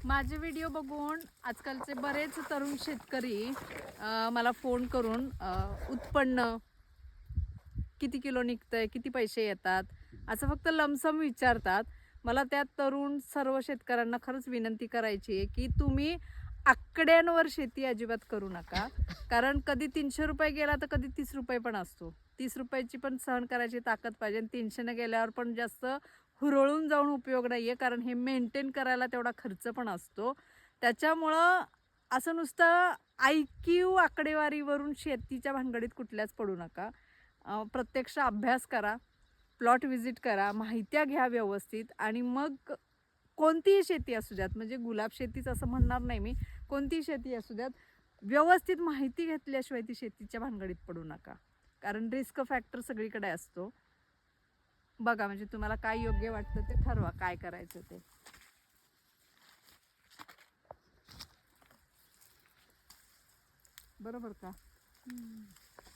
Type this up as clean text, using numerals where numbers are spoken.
माझे व्हिडिओ बघून आजकालचे बरेच तरुण शेतकरी मला फोन करून उत्पन्न किती किलो निघतंय, किती पैसे येतात, असं फक्त लमसम विचारतात. मला त्या तरुण सर्व शेतकऱ्यांना खरंच विनंती करायची आहे की तुम्ही आकड्यांवर शेती अजिबात करू नका. कारण कधी 300 रुपये गेला तर कधी 30 रुपये पण असतो. 30 रुपयाची पण सहन करायची ताकद पाहिजे आणि 300 गेल्यावर पण जास्त हुरळून जाऊन उपयोग नाही आहे. कारण हे मेंटेन करायला तेवढा खर्च पण असतो. त्याच्यामुळं असं नुसतं IQ आकडेवारीवरून शेतीच्या भानगडीत कुठल्याच पडू नका. प्रत्यक्ष अभ्यास करा, प्लॉट व्हिजिट करा, माहित्या घ्या व्यवस्थित आणि मग कोणतीही शेती असू द्यात, म्हणजे गुलाब शेतीच असं म्हणणार नाही मी, कोणतीही शेती असू द्यात, व्यवस्थित माहिती घेतल्याशिवाय ती शेतीच्या भानगडीत पडू नका. कारण रिस्क फॅक्टर सगळीकडे असतो. बघा म्हणजे तुम्हाला काय योग्य वाटतं ते ठरवा, काय करायचं ते. बरोबर का?